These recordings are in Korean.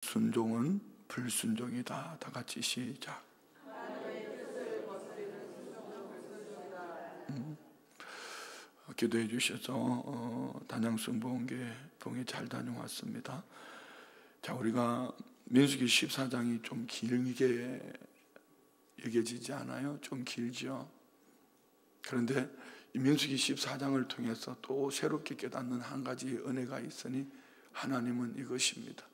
순종은 불순종이다. 다 같이 시작. 기도해 주셔서 단양순복음교회 봉에 잘 다녀왔습니다. 자, 우리가 민수기 14장이 좀 길게 여겨지지 않아요? 좀 길죠. 그런데 이 민수기 14장을 통해서 또 새롭게 깨닫는 한 가지 은혜가 있으니 하나님은 이것입니다.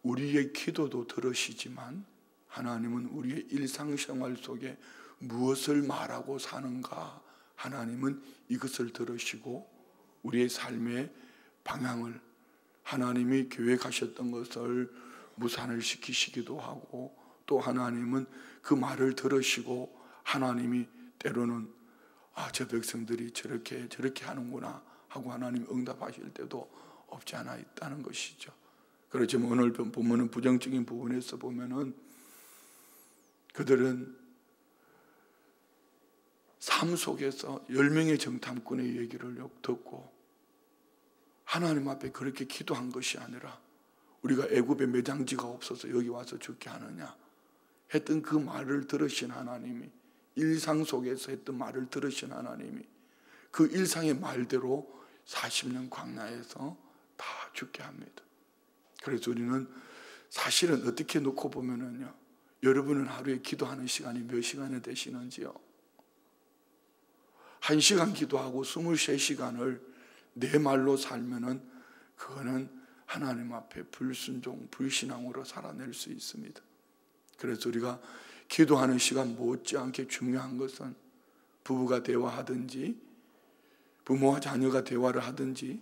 우리의 기도도 들으시지만 하나님은 우리의 일상생활 속에 무엇을 말하고 사는가, 하나님은 이것을 들으시고 우리의 삶의 방향을, 하나님이 계획하셨던 것을 무산을 시키시기도 하고, 또 하나님은 그 말을 들으시고 하나님이 때로는 저 백성들이 저렇게 하는구나 하고 하나님 응답하실 때도 없지 않아 있다는 것이죠. 그렇지만 오늘 보면은 부정적인 부분에서 보면은 그들은 삶 속에서 10명의 정탐꾼의 얘기를 듣고 하나님 앞에 그렇게 기도한 것이 아니라 우리가 애굽에 매장지가 없어서 여기 와서 죽게 하느냐 했던 그 말을 들으신 하나님이, 일상 속에서 했던 말을 들으신 하나님이 그 일상의 말대로 40년 광야에서 다 죽게 합니다. 그래서 우리는 사실은 어떻게 놓고 보면은요, 여러분은 하루에 기도하는 시간이 몇 시간이 되시는지요? 1시간 기도하고 23시간을 내 말로 살면은 그거는 하나님 앞에 불순종, 불신앙으로 살아낼 수 있습니다. 그래서 우리가 기도하는 시간 못지않게 중요한 것은 부부가 대화하든지 부모와 자녀가 대화를 하든지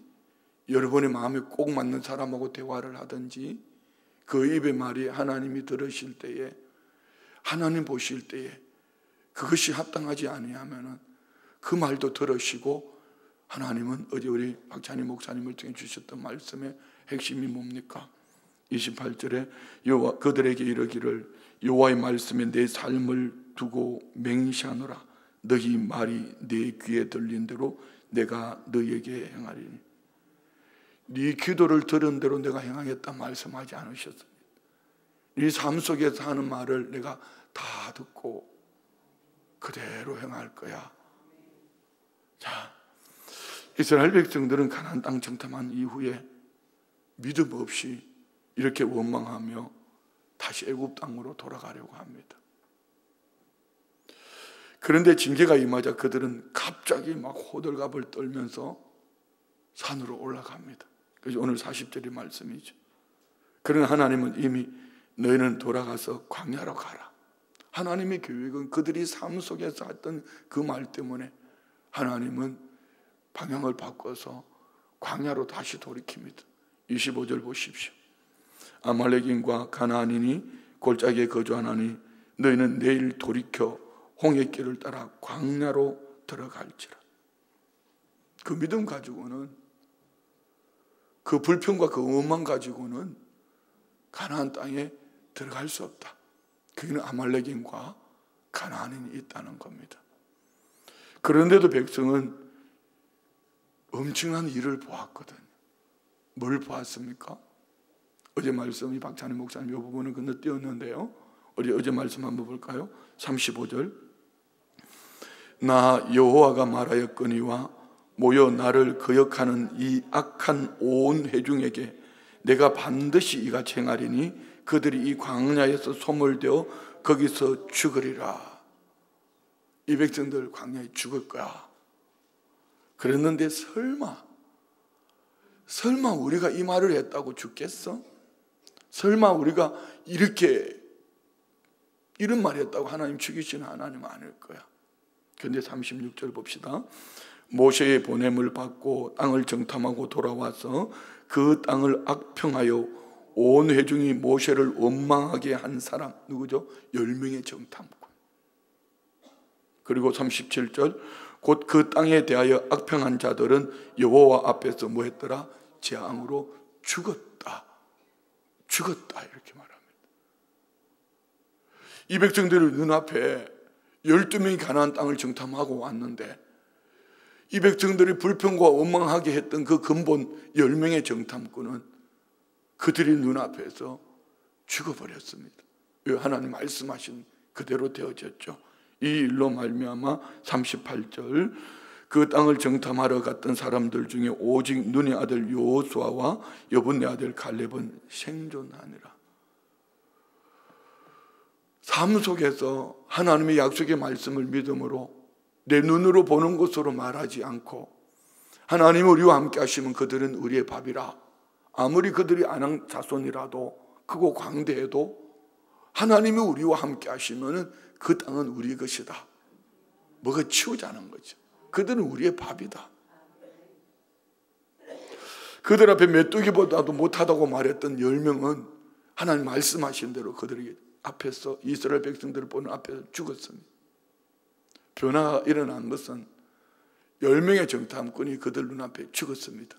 여러분의 마음에 꼭 맞는 사람하고 대화를 하든지 그 입의 말이 하나님이 들으실 때에, 하나님 보실 때에 그것이 합당하지 아니하면은 그 말도 들으시고, 하나님은 어제 우리 박찬희 목사님을 통해 주셨던 말씀의 핵심이 뭡니까? 28절에 그들에게 이르기를 여호와의 말씀에 내 삶을 두고 맹시하노라. 너희 말이 내 귀에 들린 대로 내가 너희에게 행하리니. 네 기도를 들은 대로 내가 행하겠다 말씀하지 않으셨습니다. 네 삶 속에서 하는 말을 내가 다 듣고 그대로 행할 거야. 자, 이스라엘 백성들은 가나안 땅 정탐한 이후에 믿음 없이 이렇게 원망하며 다시 애굽 땅으로 돌아가려고 합니다. 그런데 징계가 임하자 그들은 갑자기 막 호들갑을 떨면서 산으로 올라갑니다. 그래서 오늘 40절의 말씀이죠. 그러나 하나님은 이미 너희는 돌아가서 광야로 가라. 하나님의 계획은 그들이 삶 속에서 했던 그 말 때문에 하나님은 방향을 바꿔서 광야로 다시 돌이킵니다. 25절 보십시오. 아말렉인과 가나안인이 골짜기에 거주하나니 너희는 내일 돌이켜 홍해길을 따라 광야로 들어갈지라. 그 믿음 가지고는, 그 불평과 그 원망 가지고는 가나안 땅에 들어갈 수 없다. 그게는 아말렉인과 가나안인이 있다는 겁니다. 그런데도 백성은 엄청난 일을 보았거든요. 뭘 보았습니까? 어제 말씀이 박찬희 목사님 이 부분은 건너뛰었는데요. 우리 어제 말씀 한번 볼까요? 35절. 나 여호와가 말하였거니와 모여 나를 거역하는 이 악한 온 회중에게 내가 반드시 이같이 행하리니 그들이 이 광야에서 소멸되어 거기서 죽으리라. 이 백성들 광야에 죽을 거야. 그랬는데 설마 우리가 이 말을 했다고 죽겠어? 설마 우리가 이런 말 했다고 하나님 죽이시는 하나님은 아닐 거야. 그런데 36절 봅시다. 모세의 보냄을 받고 땅을 정탐하고 돌아와서 그 땅을 악평하여 온 회중이 모세를 원망하게 한 사람 누구죠? 10명의 정탐꾼. 그리고 37절 곧 그 땅에 대하여 악평한 자들은 여호와 앞에서 뭐 했더라? 재앙으로 죽었다 이렇게 말합니다. 이 백성들의 눈앞에 12명이 가나안 땅을 정탐하고 왔는데 이 백성들이 불평과 원망하게 했던 그 근본 10명의 정탐꾼은 그들의 눈앞에서 죽어버렸습니다. 하나님 말씀하신 그대로 되어졌죠. 이 일로 말미암아 38절 그 땅을 정탐하러 갔던 사람들 중에 오직 눈의 아들 여호수아와 여분의 아들 갈렙은 생존하니라. 삶 속에서 하나님의 약속의 말씀을 믿음으로 내 눈으로 보는 것으로 말하지 않고 하나님 우리와 함께 하시면 그들은 우리의 밥이라. 아무리 그들이 아낙 자손이라도 크고 광대해도 하나님이 우리와 함께 하시면 그 땅은 우리 것이다. 뭐가 치우자는 거죠. 그들은 우리의 밥이다. 그들 앞에 메뚜기보다도 못하다고 말했던 10명은 하나님 말씀하신 대로 그들에게 앞에서 이스라엘 백성들을 보는 앞에서 죽었습니다. 변화가 일어난 것은 10명의 정탐꾼이 그들 눈앞에 죽었습니다.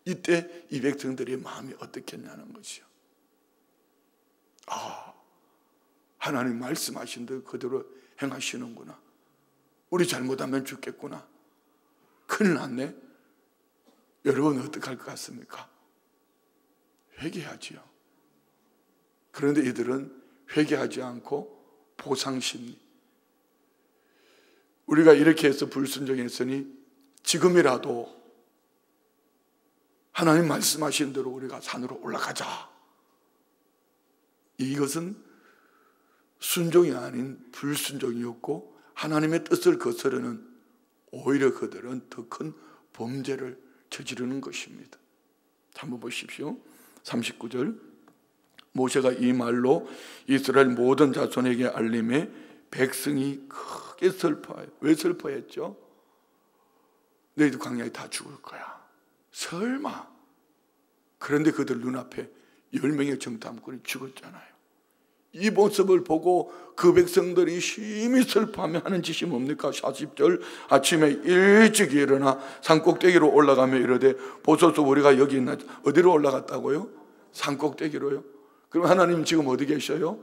이때 이 백성들의 마음이 어떻겠냐는 것이요. 하나님 말씀하신 대로 그대로 행하시는구나. 우리 잘못하면 죽겠구나. 큰일 났네. 여러분 어떻게 할 것 같습니까? 회개하지요. 그런데 이들은 회개하지 않고 보상심리. 우리가 이렇게 해서 불순종했으니 지금이라도 하나님 말씀하신 대로 우리가 산으로 올라가자. 이것은 순종이 아닌 불순종이었고 하나님의 뜻을 거스르는 오히려 그들은 더 큰 범죄를 저지르는 것입니다. 한번 보십시오. 39절 모세가 이 말로 이스라엘 모든 자손에게 알림해 백성이 크게 슬퍼해요. 왜 슬퍼했죠? 너희들 광야에 다 죽을 거야. 설마. 그런데 그들 눈앞에 10명의 정탐꾼이 죽었잖아요. 이 모습을 보고 그 백성들이 심히 슬퍼하며 하는 짓이 뭡니까? 40절 아침에 일찍 일어나 산꼭대기로 올라가며 이르되 보소서 우리가 여기 있나. 어디로 올라갔다고요? 산꼭대기로요. 그럼 하나님 지금 어디 계셔요?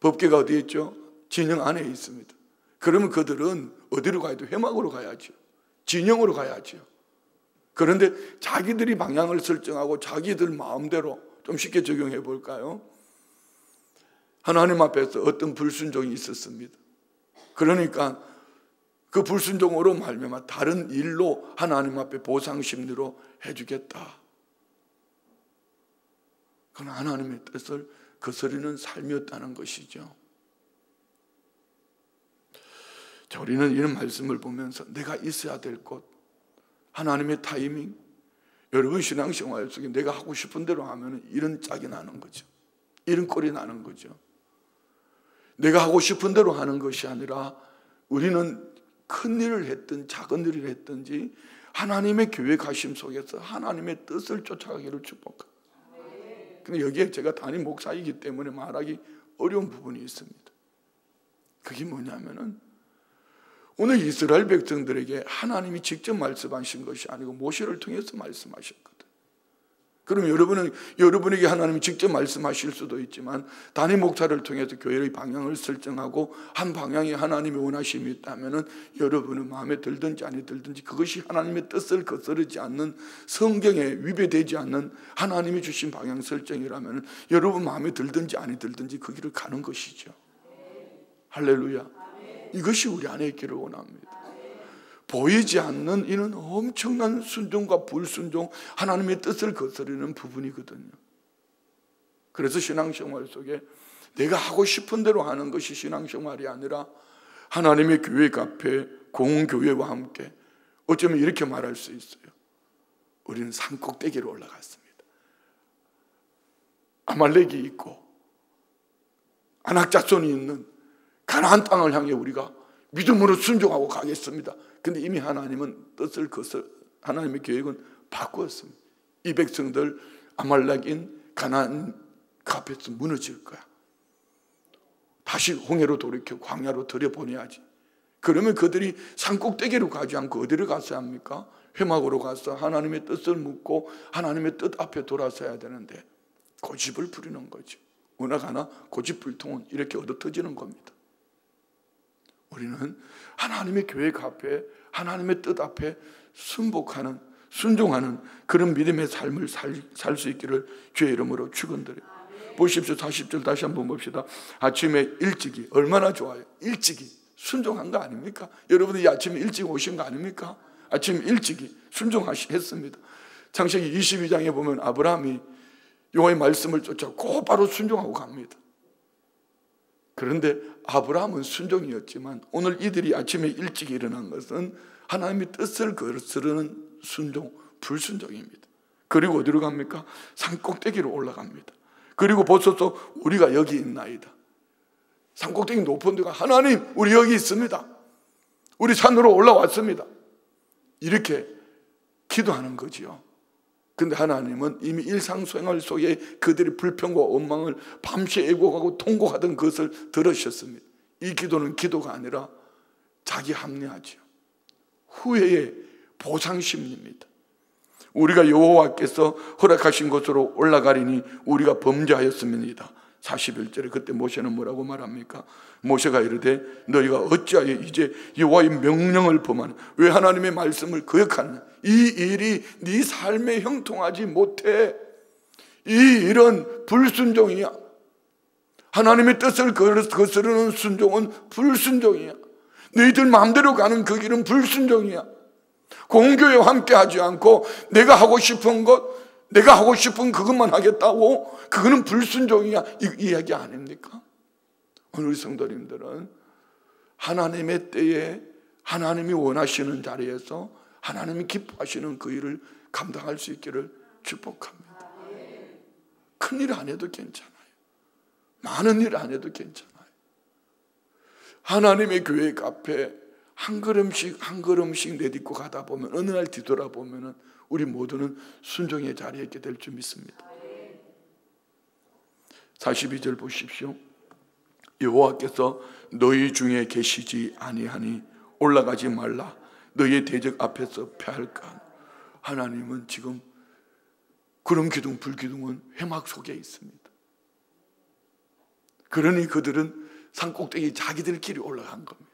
법궤가 어디에 있죠? 진영 안에 있습니다. 그러면 그들은 어디로 가야 돼요? 회막으로 가야죠. 진영으로 가야죠. 그런데 자기들이 방향을 설정하고 자기들 마음대로 좀 쉽게 적용해 볼까요? 하나님 앞에서 어떤 불순종이 있었습니다. 그러니까 그 불순종으로 말미암아 다른 일로 하나님 앞에 보상 심리로 해주겠다. 그건 하나님의 뜻을 거스르는 삶이었다는 것이죠. 자, 우리는 이런 말씀을 보면서 내가 있어야 될 곳, 하나님의 타이밍, 여러분 신앙생활 속에 내가 하고 싶은 대로 하면 이런 짝이 나는 거죠. 이런 꼴이 나는 거죠. 내가 하고 싶은 대로 하는 것이 아니라 우리는 큰 일을 했든 작은 일을 했든지 하나님의 계획하심 속에서 하나님의 뜻을 쫓아가기를 축복합니다. 근데 여기에 제가 담임 목사이기 때문에 말하기 어려운 부분이 있습니다. 그게 뭐냐면은 오늘 이스라엘 백성들에게 하나님이 직접 말씀하신 것이 아니고 모세를 통해서 말씀하셨거든. 그럼 여러분에게 하나님이 직접 말씀하실 수도 있지만 담임 목사를 통해서 교회의 방향을 설정하고 한 방향에 하나님의 원하심이 있다면 여러분은 마음에 들든지 아니 들든지 그것이 하나님의 뜻을 거스르지 않는 성경에 위배되지 않는 하나님이 주신 방향 설정이라면 여러분 마음에 들든지 아니 들든지 그 길을 가는 것이죠. 할렐루야. 이것이 우리 안에 있기를 원합니다. 보이지 않는 이는 엄청난 순종과 불순종, 하나님의 뜻을 거스르는 부분이거든요. 그래서 신앙생활 속에 내가 하고 싶은 대로 하는 것이 신앙생활이 아니라 하나님의 교회 앞에 공교회와 함께 어쩌면 이렇게 말할 수 있어요. 우리는 산꼭대기로 올라갔습니다. 아말렉이 있고 아낙자손이 있는 가나안 땅을 향해 우리가 믿음으로 순종하고 가겠습니다. 근데 이미 하나님은 하나님의 계획은 바꾸었습니다. 이 백성들 아말렉인 가나안 그 앞에서 무너질 거야. 다시 홍해로 돌이켜 광야로 들여보내야지. 그러면 그들이 산꼭대기로 가지 않고 어디로 갔어야 합니까? 회막으로 가서 하나님의 뜻을 묻고 하나님의 뜻 앞에 돌아서야 되는데 고집을 부리는 거죠. 워낙 하나 고집불통은 이렇게 얻어터지는 겁니다. 우리는 하나님의 계획 앞에 하나님의 뜻 앞에 순복하는 순종하는 그런 믿음의 삶을 살 수 있기를 주의 이름으로 축원드려요. 보십시오. 40절 다시 한번 봅시다. 아침에 일찍이 얼마나 좋아요. 일찍이 순종한 거 아닙니까? 여러분이 아침에 일찍 오신 거 아닙니까? 아침 일찍이 순종했습니다. 창세기 22장에 보면 아브라함이 여호와의 말씀을 쫓아 곧바로 순종하고 갑니다. 그런데 아브라함은 순종이었지만 오늘 이들이 아침에 일찍 일어난 것은 하나님의 뜻을 거스르는 순종, 불순종입니다. 그리고 어디로 갑니까? 산 꼭대기로 올라갑니다. 그리고 보소서 우리가 여기 있나이다. 산 꼭대기 높은 데가 하나님 우리 여기 있습니다. 우리 산으로 올라왔습니다. 이렇게 기도하는 거지요. 근데 하나님은 이미 일상생활 속에 그들의 불평과 원망을 밤새 애곡하고 통곡하던 것을 들으셨습니다. 이 기도는 기도가 아니라 자기 합리화지요. 후회의 보상심리입니다. 우리가 여호와께서 허락하신 곳으로 올라가리니 우리가 범죄하였음이니이다. 41절에 그때 모세는 뭐라고 말합니까? 모세가 이르되 너희가 어찌하여 이제 여호와의 명령을 범하냐? 왜 하나님의 말씀을 거역하느냐? 이 일이 네 삶에 형통하지 못해. 이 일은 불순종이야. 하나님의 뜻을 거스르는 순종은 불순종이야. 너희들 마음대로 가는 그 길은 불순종이야. 공교회와 함께 하지 않고 내가 하고 싶은 것, 내가 하고 싶은 그것만 하겠다고, 그거는 불순종이야. 이 이야기 아닙니까? 오늘 성도님들은 하나님의 때에 하나님이 원하시는 자리에서 하나님이 기뻐하시는 그 일을 감당할 수 있기를 축복합니다. 큰일 안 해도 괜찮아요. 많은 일 안 해도 괜찮아요. 하나님의 교회 앞에 한 걸음씩 한 걸음씩 내딛고 가다 보면 어느 날 뒤돌아보면 우리 모두는 순종의 자리에 있게 될 줄 믿습니다. 42절 보십시오. 여호와께서 너희 중에 계시지 아니하니 올라가지 말라. 너희의 대적 앞에서 패할까. 하나님은 지금 그런 기둥 불기둥은 회막 속에 있습니다. 그러니 그들은 산꼭대기 자기들끼리 올라간 겁니다.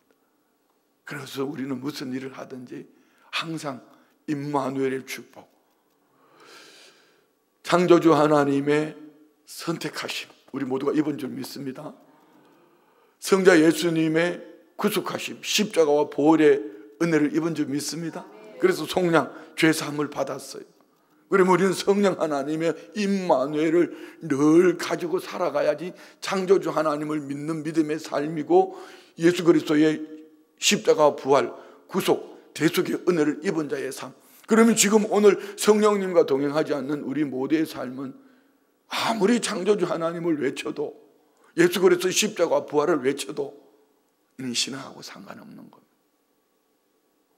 그래서 우리는 무슨 일을 하든지 항상 임마누엘의 축복, 창조주 하나님의 선택하심, 우리 모두가 입은 줄 믿습니다. 성자 예수님의 구속하심, 십자가와 보혈의 은혜를 입은 줄 믿습니다. 그래서 속량, 죄사함을 받았어요. 그러면 우리는 성령 하나님의 임마누엘을 늘 가지고 살아가야지 창조주 하나님을 믿는 믿음의 삶이고 예수 그리스도의 십자가 부활, 구속, 대속의 은혜를 입은 자의 삶. 그러면 지금 오늘 성령님과 동행하지 않는 우리 모두의 삶은 아무리 창조주 하나님을 외쳐도, 예수 그리스도의 십자가 부활을 외쳐도 이 신앙하고 상관없는 겁니다.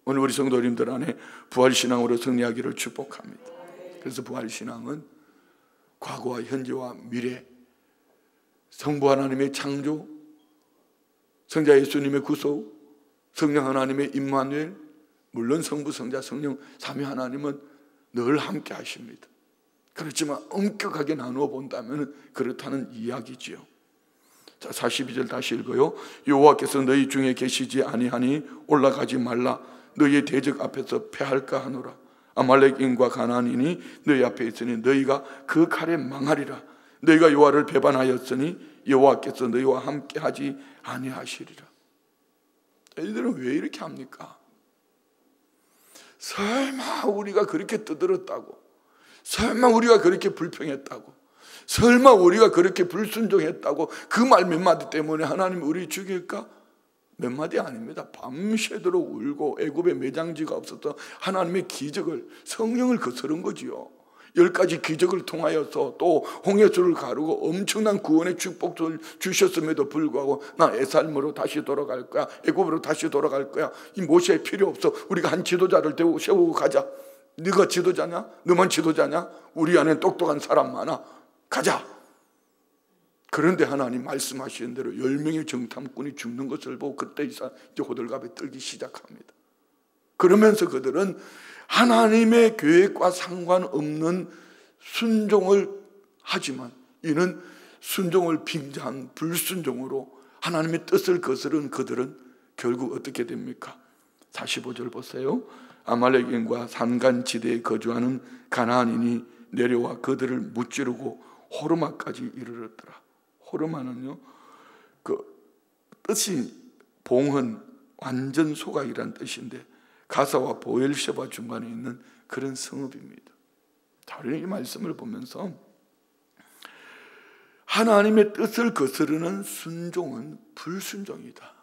오늘 우리 성도님들 안에 부활신앙으로 승리하기를 축복합니다. 그래서 부활신앙은 과거와 현재와 미래, 성부 하나님의 창조, 성자 예수님의 구속, 성령 하나님의 임마누엘, 물론 성부, 성자, 성령 삼위 하나님은 늘 함께 하십니다. 그렇지만 엄격하게 나누어 본다면 그렇다는 이야기지요. 자, 42절 다시 읽어요. 여호와께서 너희 중에 계시지 아니하니 올라가지 말라. 너희의 대적 앞에서 패할까 하노라. 아말렉인과 가나안인이 너희 앞에 있으니 너희가 그 칼에 망하리라. 너희가 여호와를 배반하였으니 여호와께서 너희와 함께 하지 아니하시리라. 이들은 왜 이렇게 합니까? 설마 우리가 그렇게 떠들었다고, 설마 우리가 그렇게 불평했다고, 설마 우리가 그렇게 불순종했다고 그 말 몇 마디 때문에 하나님이 우리 죽일까? 몇 마디 아닙니다. 밤새도록 울고 애굽에 매장지가 없어서 하나님의 기적을, 성령을 거스른 거지요. 10가지 기적을 통하여서 또 홍해수를 가르고 엄청난 구원의 축복을 주셨음에도 불구하고 나 애살므로 다시 돌아갈 거야, 애굽으로 다시 돌아갈 거야, 이 모세 필요 없어, 우리가 한 지도자를 세우고 가자. 네가 지도자냐? 너만 지도자냐? 우리 안에 똑똑한 사람 많아, 가자. 그런데 하나님 말씀하시는 대로 10명의 정탐꾼이 죽는 것을 보고 그때 이제 호들갑에 떨기 시작합니다. 그러면서 그들은 하나님의 계획과 상관없는 순종을 하지만 이는 순종을 빙자한 불순종으로 하나님의 뜻을 거스른 그들은 결국 어떻게 됩니까? 45절 보세요. 아말렉인과 산간지대에 거주하는 가나안인이 내려와 그들을 무찌르고 호르마까지 이르렀더라. 호르마는요, 그 뜻이 봉헌, 완전 소각이란 뜻인데 가사와 보엘셰바 중간에 있는 그런 성읍입니다. 자, 우리는 이 말씀을 보면서 하나님의 뜻을 거스르는 순종은 불순종이다.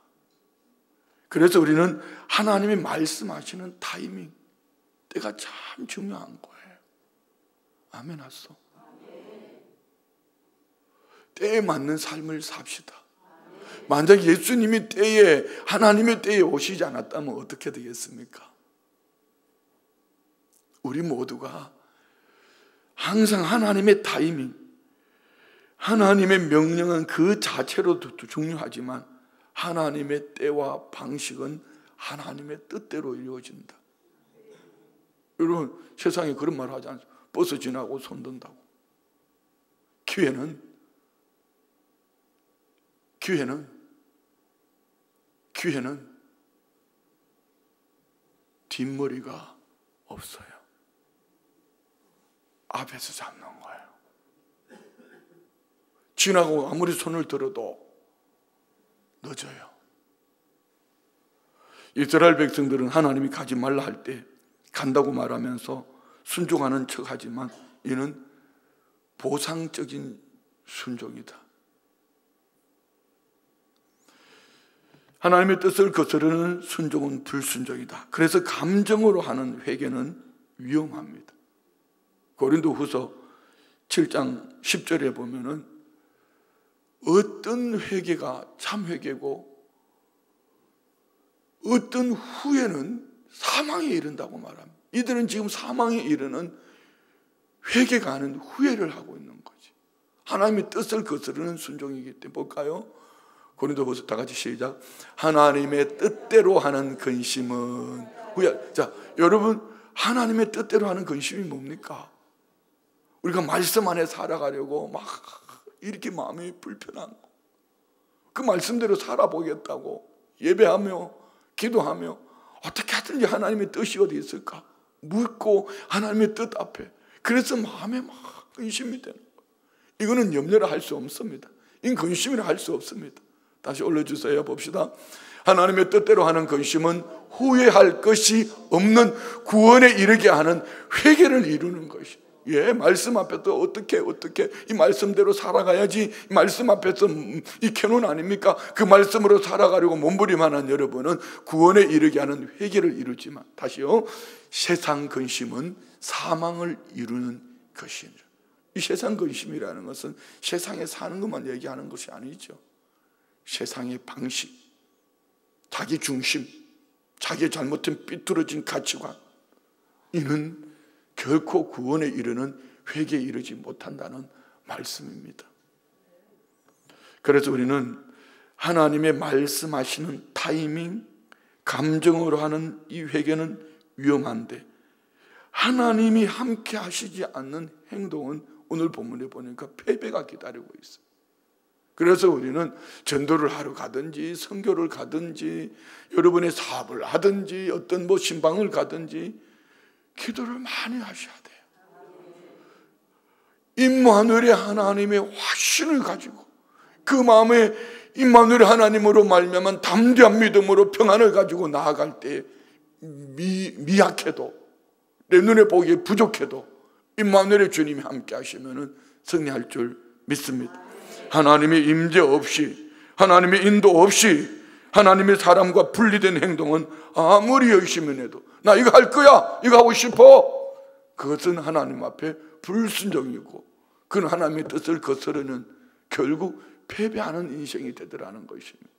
그래서 우리는 하나님이 말씀하시는 타이밍, 때가 참 중요한 거예요. 아멘 하소. 때에 맞는 삶을 삽시다. 만약 예수님이 때에, 하나님의 때에 오시지 않았다면 어떻게 되겠습니까? 우리 모두가 항상 하나님의 타이밍, 하나님의 명령은 그 자체로도 중요하지만 하나님의 때와 방식은 하나님의 뜻대로 이루어진다. 여러분, 세상에 그런 말 하지 않습니까? 버스 지나고 손 든다고. 기회는 뒷머리가 없어요. 앞에서 잡는 거예요. 지나고 아무리 손을 들어도 늦어요. 이스라엘 백성들은 하나님이 가지 말라 할 때 간다고 말하면서 순종하는 척하지만 이는 보상적인 순종이다. 하나님의 뜻을 거스르는 순종은 불순종이다. 그래서 감정으로 하는 회개는 위험합니다. 고린도후서 7장 10절에 보면은 어떤 회개가 참 회개고 어떤 후회는 사망에 이른다고 말합니다. 이들은 지금 사망에 이르는 회개가 아닌 후회를 하고 있는 거지. 하나님의 뜻을 거스르는 순종이기 때문에 볼까요? 고린도후서 다 같이 시작. 하나님의 뜻대로 하는 근심은 후회. 자, 여러분, 하나님의 뜻대로 하는 근심이 뭡니까? 우리가 말씀 안에 살아가려고 막 이렇게 마음이 불편한 거. 그 말씀대로 살아보겠다고 예배하며 기도하며 어떻게 하든지 하나님의 뜻이 어디 있을까 묻고 하나님의 뜻 앞에, 그래서 마음에 막 근심이 되는 거예요. 이거는 염려를 할 수 없습니다. 이건 근심이라 할 수 없습니다. 다시 올려주세요. 봅시다. 하나님의 뜻대로 하는 근심은 후회할 것이 없는 구원에 이르게 하는 회개를 이루는 것이. 예, 말씀 앞에서 어떻게 이 말씀대로 살아가야지, 이 말씀 앞에서 이 캐논 아닙니까? 그 말씀으로 살아가려고 몸부림하는 여러분은 구원에 이르게 하는 회개를 이루지만, 다시요, 세상 근심은 사망을 이루는 것이니라. 이 세상 근심이라는 것은 세상에 사는 것만 얘기하는 것이 아니죠. 세상의 방식, 자기 중심, 자기의 잘못된 삐뚤어진 가치관, 이는 결코 구원에 이르는 회개에 이르지 못한다는 말씀입니다. 그래서 우리는 하나님의 말씀하시는 타이밍, 감정으로 하는 이 회개는 위험한데, 하나님이 함께 하시지 않는 행동은 오늘 본문에 보니까 패배가 기다리고 있어요. 그래서 우리는 전도를 하러 가든지 선교를 가든지 여러분의 사업을 하든지 어떤 신방을 가든지 기도를 많이 하셔야 돼요. 임마누엘의 하나님의 확신을 가지고 그 마음에 임마누엘의 하나님으로 말미암은 담대한 믿음으로 평안을 가지고 나아갈 때 미약해도 내 눈에 보기에 부족해도 임마누엘의 주님이 함께 하시면 승리할 줄 믿습니다. 하나님의 임재 없이, 하나님의 인도 없이 하나님의 사람과 분리된 행동은 아무리 열심히 해도 나 이거 할 거야, 이거 하고 싶어, 그것은 하나님 앞에 불순종이고 그건 하나님의 뜻을 거스르는 결국 패배하는 인생이 되더라는 것입니다.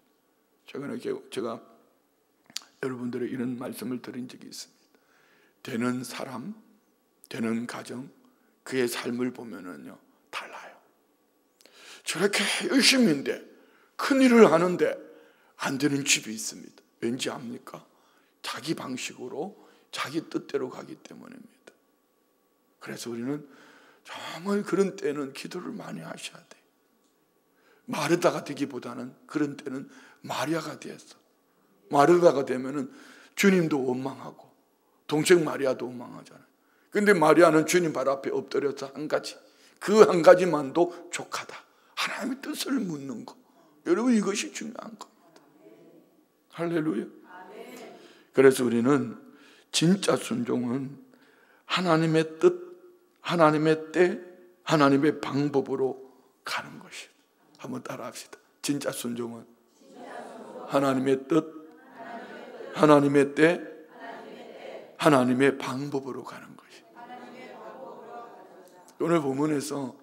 최근에 제가 여러분들의 이런 말씀을 드린 적이 있습니다. 되는 사람, 되는 가정, 그의 삶을 보면은요 달라요. 저렇게 열심히인데 큰 일을 하는데 안 되는 집이 있습니다. 왠지 압니까? 자기 방식으로 자기 뜻대로 가기 때문입니다. 그래서 우리는 정말 그런 때는 기도를 많이 하셔야 돼요. 마르다가 되기보다는 그런 때는 마리아가 되어서, 마르다가 되면은 주님도 원망하고 동생 마리아도 원망하잖아요. 근데 마리아는 주님 발 앞에 엎드려서 한 가지, 그 한 가지만도 족하다. 하나님의 뜻을 묻는 것. 여러분, 이것이 중요한 겁니다. 할렐루야. 그래서 우리는 진짜 순종은 하나님의 뜻, 하나님의 때, 하나님의 방법으로 가는 것이에요. 한번 따라합시다. 진짜 순종은 하나님의 뜻, 하나님의 때, 하나님의 방법으로 가는 것이에요. 오늘 본문에서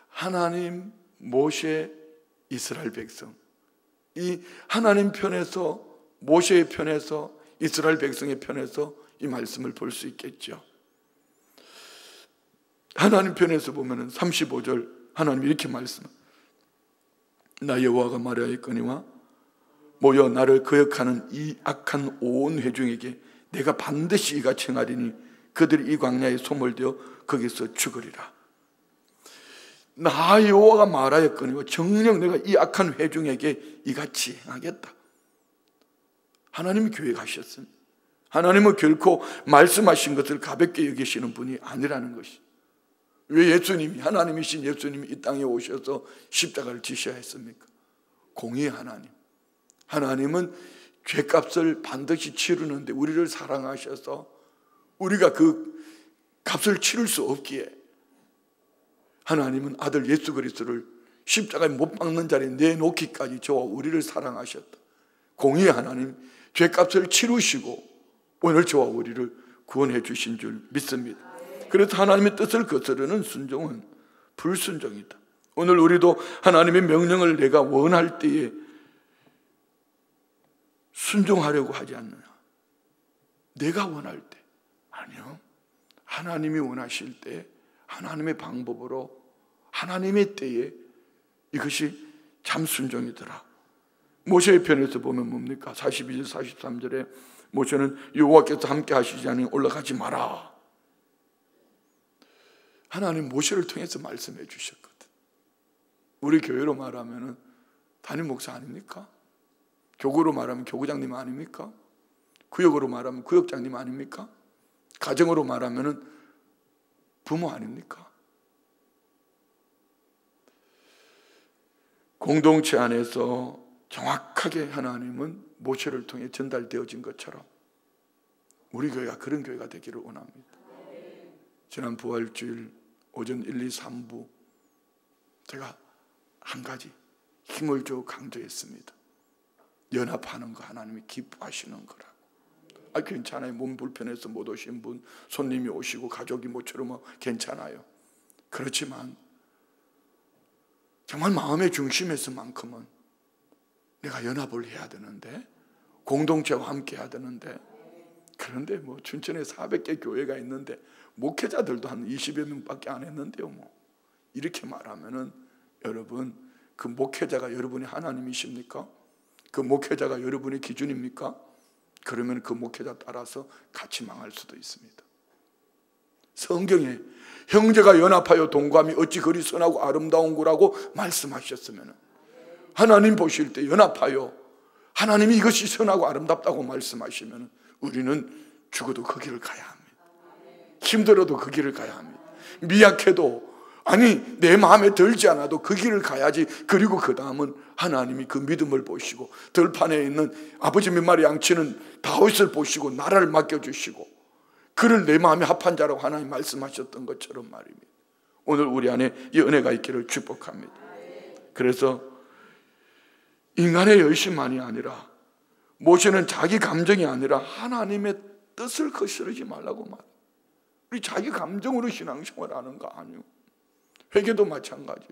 하나님, 모세, 이스라엘 백성, 이 하나님 편에서, 모세의 편에서, 이스라엘 백성의 편에서 이 말씀을 볼 수 있겠죠. 하나님 편에서 보면은 35절 하나님이 이렇게 말씀합니다. 나 여호와가 말하였거니와 모여 나를 거역하는 이 악한 온 회중에게 내가 반드시 이같이 행하리니 그들이 이 광야에 소멸되어 거기서 죽으리라. 나 여호와가 말하였거니와 정녕 내가 이 악한 회중에게 이같이 행하겠다. 하나님이 계획하셨습니다. 하나님은 결코 말씀하신 것을 가볍게 여기시는 분이 아니라는 것이. 왜 예수님이, 하나님이신 예수님이 이 땅에 오셔서 십자가를 지셔야 했습니까? 공의의 하나님. 하나님은 죄값을 반드시 치르는데 우리를 사랑하셔서 우리가 그 값을 치를 수 없기에 하나님은 아들 예수 그리스도를 십자가에 못 박는 자리에 내놓기까지 저와 우리를 사랑하셨다. 공의의 하나님, 죄값을 치르시고 오늘 저와 우리를 구원해 주신 줄 믿습니다. 그래서 하나님의 뜻을 거스르는 순종은 불순종이다. 오늘 우리도 하나님의 명령을 내가 원할 때에 순종하려고 하지 않느냐? 내가 원할 때. 아니요. 하나님이 원하실 때 하나님의 방법으로 하나님의 때에 이것이 참 순종이더라. 모세의 편에서 보면 뭡니까? 42절 43절에 모세는 여호와께서 함께 하시지 않으니 올라가지 마라. 하나님 모세를 통해서 말씀해 주셨거든. 우리 교회로 말하면 담임 목사 아닙니까? 교구로 말하면 교구장님 아닙니까? 구역으로 말하면 구역장님 아닙니까? 가정으로 말하면 부모 아닙니까? 공동체 안에서 정확하게 하나님은 모세를 통해 전달되어진 것처럼 우리 교회가 그런 교회가 되기를 원합니다. 지난 부활주일 오전 1, 2, 3부 제가 한 가지 힘을 주어 강조했습니다. 연합하는 거 하나님이 기뻐하시는 거라고. 괜찮아요. 몸 불편해서 못 오신 분, 손님이 오시고 가족이 모처럼 괜찮아요. 그렇지만 정말 마음의 중심에서만큼은 내가 연합을 해야 되는데, 공동체와 함께 해야 되는데, 그런데 춘천에 400개 교회가 있는데 목회자들도 한 20여 명밖에 안 했는데요. 이렇게 말하면은 여러분, 그 목회자가 여러분의 하나님이십니까? 그 목회자가 여러분의 기준입니까? 그러면 그 목회자 따라서 같이 망할 수도 있습니다. 성경에 형제가 연합하여 동감이 어찌 그리 선하고 아름다운 거라고 말씀하셨으면, 하나님 보실 때 연합하여 하나님이 이것이 선하고 아름답다고 말씀하시면 우리는 죽어도 그 길을 가야 합니다. 힘들어도 그 길을 가야 합니다. 미약해도, 내 마음에 들지 않아도 그 길을 가야지. 그리고 그 다음은 하나님이 그 믿음을 보시고 들판에 있는 아버지 몇 마리 양치는 다윗을 보시고 나라를 맡겨주시고 그를 내 마음에 합한 자라고 하나님 말씀하셨던 것처럼 말입니다. 오늘 우리 안에 이 은혜가 있기를 축복합니다. 그래서 인간의 열심만이 아니라, 모세는 자기 감정이 아니라 하나님의 뜻을 거스르지 말라고 말. 우리 자기 감정으로 신앙생활 하는 거 아니에요. 회개도 마찬가지.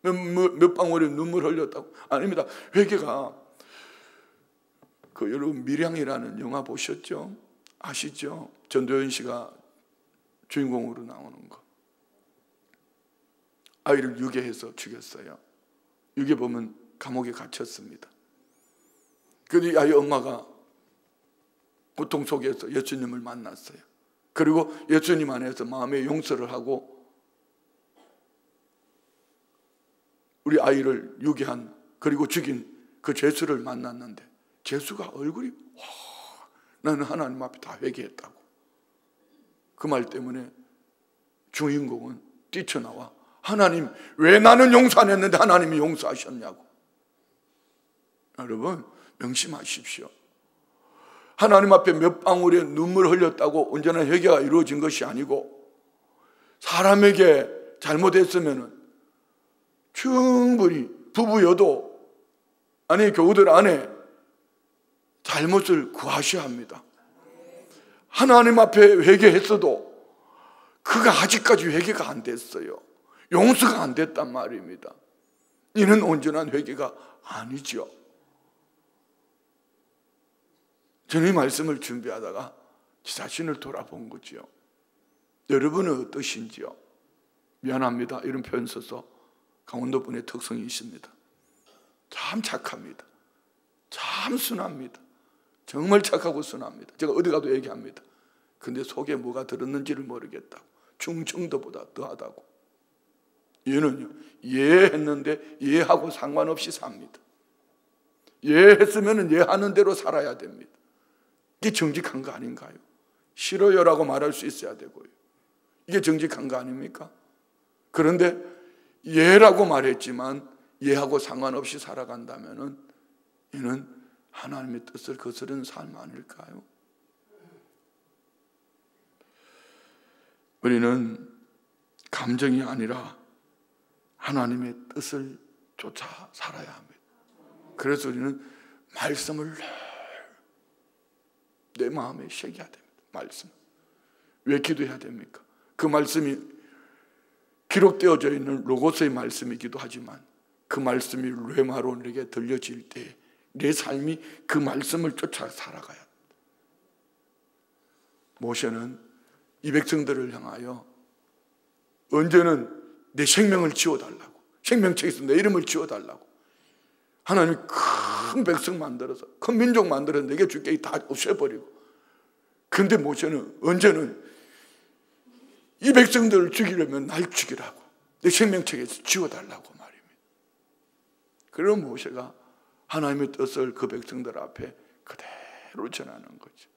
몇 방울의 눈물 흘렸다고. 아닙니다. 회개가 여러분 밀양이라는 영화 보셨죠? 아시죠? 전도연 씨가 주인공으로 나오는 거. 아이를 유괴해서 죽였어요. 유괴범은 감옥에 갇혔습니다. 그런데 아이 엄마가 고통 속에서 예수님을 만났어요. 그리고 예수님 안에서 마음의 용서를 하고 우리 아이를 유괴한 그리고 죽인 그 죄수를 만났는데, 죄수가 얼굴이 나는 하나님 앞에 다 회개했다고. 그 말 때문에 주인공은 뛰쳐나와 하나님 왜 나는 용서 안 했는데 하나님이 용서하셨냐고. 여러분 명심하십시오. 하나님 앞에 몇 방울의 눈물을 흘렸다고 언제나 회개가 이루어진 것이 아니고, 사람에게 잘못했으면 충분히 부부여도 아니 교우들 안에 잘못을 구하셔야 합니다. 하나님 앞에 회개했어도 그가 아직까지 회개가 안 됐어요. 용서가 안 됐단 말입니다. 이는 온전한 회개가 아니죠. 저는 이 말씀을 준비하다가 제 자신을 돌아본 거죠. 여러분은 어떠신지요? 미안합니다 이런 표현 써서 강원도 분의 특성이 있습니다. 참 착합니다. 참 순합니다. 정말 착하고 순합니다. 제가 어디 가도 얘기합니다. 근데 속에 뭐가 들었는지를 모르겠다고. 충청도보다 더하다고. 얘는요, 예했는데 예하고 상관없이 삽니다. 예했으면 예하는 대로 살아야 됩니다. 이게 정직한 거 아닌가요? 싫어요라고 말할 수 있어야 되고요. 이게 정직한 거 아닙니까? 그런데 예라고 말했지만 예하고 상관없이 살아간다면 이는 하나님의 뜻을 거스르는 삶 아닐까요? 우리는 감정이 아니라 하나님의 뜻을 쫓아 살아야 합니다. 그래서 우리는 말씀을 내 마음에 새겨야 됩니다. 말씀. 왜 기도해야 됩니까? 그 말씀이 기록되어져 있는 로고스의 말씀이기도 하지만 그 말씀이 뢰마로 내게 들려질 때 내 삶이 그 말씀을 쫓아 살아가야 합니다. 모세는 이 백성들을 향하여 언제는 내 생명을 지워달라고, 생명책에서 내 이름을 지워달라고, 하나님이 큰 백성 만들어서 큰 민족 만들어서 내게 줄게 다 없애버리고, 근데 모세는 언제는 이 백성들을 죽이려면 날 죽이라고, 내 생명책에서 지워달라고 말입니다. 그럼 모세가 하나님의 뜻을 그 백성들 앞에 그대로 전하는 거죠.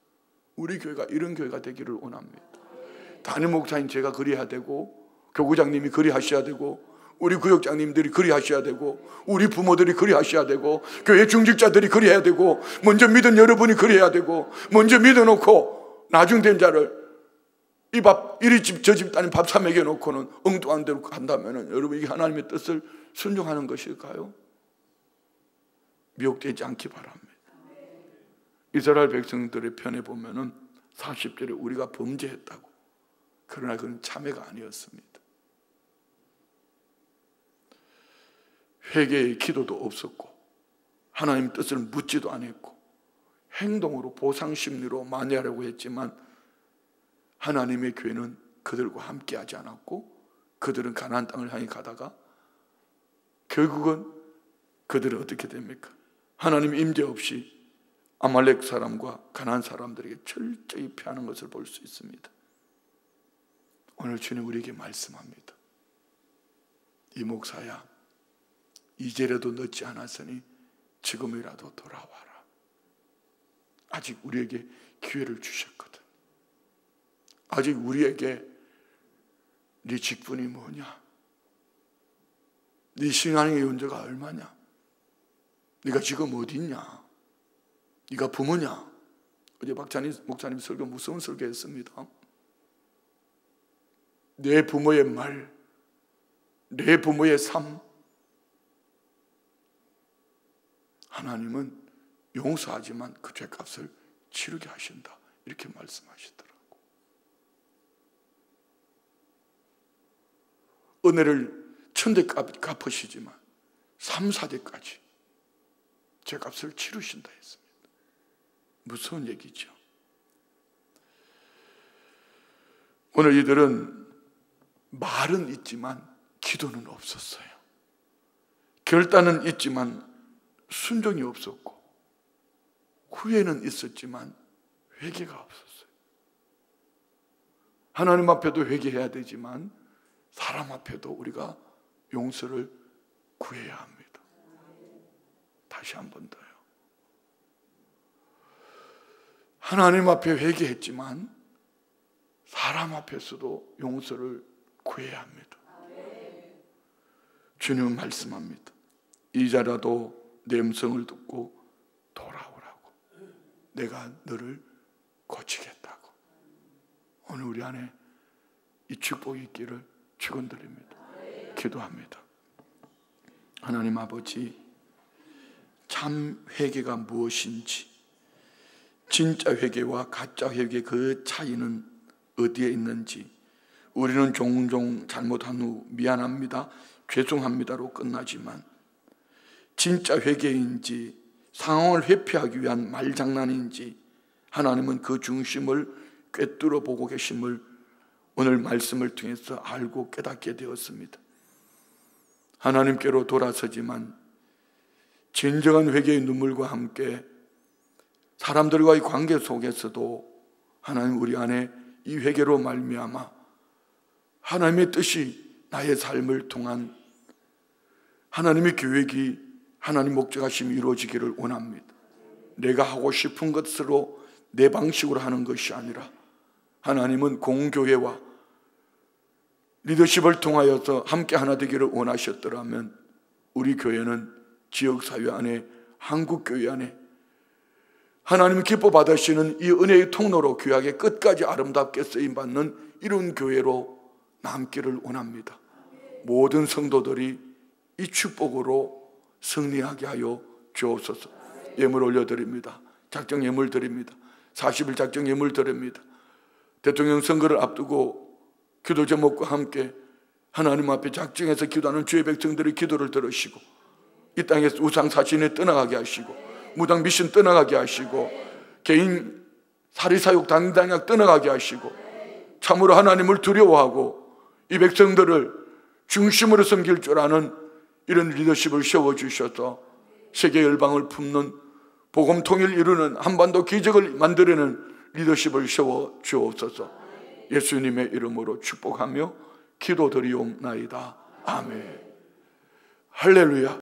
우리 교회가 이런 교회가 되기를 원합니다. 담임 목사님 제가 그리해야 되고, 교구장님이 그리하셔야 되고, 우리 구역장님들이 그리하셔야 되고, 우리 부모들이 그리하셔야 되고, 교회 중직자들이 그리해야 되고, 먼저 믿은 여러분이 그리해야 되고, 먼저 믿어놓고 나중 된 자를 이리 집 저 집 따님 밥 사 먹여놓고는 엉뚱한 대로 간다면 여러분 이게 하나님의 뜻을 순종하는 것일까요? 미혹되지 않기 바랍니다. 이스라엘 백성들의 편에 보면은 40절에 우리가 범죄했다고. 그러나 그건 참회가 아니었습니다. 회개의 기도도 없었고 하나님 뜻을 묻지도 않았고 행동으로 보상심리로 만회하려고 했지만 하나님의 교회는 그들과 함께하지 않았고 그들은 가나안 땅을 향해 가다가 결국은 그들은 어떻게 됩니까? 하나님 임재 없이 아말렉 사람과 가나안 사람들에게 철저히 피하는 것을 볼 수 있습니다. 오늘 주님 우리에게 말씀합니다. 이 목사야, 이제라도 늦지 않았으니 지금이라도 돌아와라. 아직 우리에게 기회를 주셨거든. 아직 우리에게 네 직분이 뭐냐? 네 신앙의 연조가 얼마냐? 네가 지금 어디 있냐? 네가 부모냐? 어제 목사님 설교 무서운 설교했습니다. 내 부모의 말, 내 부모의 삶, 하나님은 용서하지만 그 죄값을 치르게 하신다. 이렇게 말씀하시더라고. 은혜를 천대까지 갚으시지만 3, 4대까지 죄값을 치르신다 했습니다. 무서운 얘기죠. 오늘 이들은 말은 있지만 기도는 없었어요. 결단은 있지만 순종이 없었고 후회는 있었지만 회개가 없었어요. 하나님 앞에도 회개해야 되지만 사람 앞에도 우리가 용서를 구해야 합니다. 다시 한 번 더요. 하나님 앞에 회개했지만 사람 앞에서도 용서를 구해야 합니다. 주님은 말씀합니다. 이제라도 내 음성을 듣고 돌아오라고. 내가 너를 고치겠다고. 오늘 우리 안에 이 축복이 있기를 축원드립니다. 기도합니다. 하나님 아버지, 참 회개가 무엇인지, 진짜 회개와 가짜 회개 그 차이는 어디에 있는지, 우리는 종종 잘못한 후 미안합니다, 죄송합니다로 끝나지만 진짜 회개인지 상황을 회피하기 위한 말장난인지 하나님은 그 중심을 꿰뚫어 보고 계심을 오늘 말씀을 통해서 알고 깨닫게 되었습니다. 하나님께로 돌아서지만 진정한 회개의 눈물과 함께 사람들과의 관계 속에서도 하나님 우리 안에 이 회개로 말미암아 하나님의 뜻이 나의 삶을 통한 하나님의 계획이 하나님 목적하심이 이루어지기를 원합니다. 내가 하고 싶은 것으로 내 방식으로 하는 것이 아니라 하나님은 공교회와 리더십을 통하여서 함께 하나 되기를 원하셨더라면 우리 교회는 지역사회 안에, 한국교회 안에 하나님이 기뻐 받으시는 이 은혜의 통로로 귀하게 끝까지 아름답게 쓰임받는 이런 교회로 남기를 원합니다. 모든 성도들이 이 축복으로 승리하게 하여 주옵소서. 예물 올려드립니다. 작정 예물 드립니다. 40일 작정 예물 드립니다. 대통령 선거를 앞두고 기도 제목과 함께 하나님 앞에 작정해서 기도하는 주의 백성들의 기도를 들으시고 이 땅에서 우상 사신에 떠나가게 하시고 무당 미신 떠나가게 하시고 개인 사리사욕 당당약 떠나가게 하시고 참으로 하나님을 두려워하고 이 백성들을 중심으로 섬길 줄 아는 이런 리더십을 세워주셔서 세계 열방을 품는 복음 통일 이루는 한반도 기적을 만들어내는 리더십을 세워 주옵소서. 예수님의 이름으로 축복하며 기도드리옵나이다. 아멘. 할렐루야.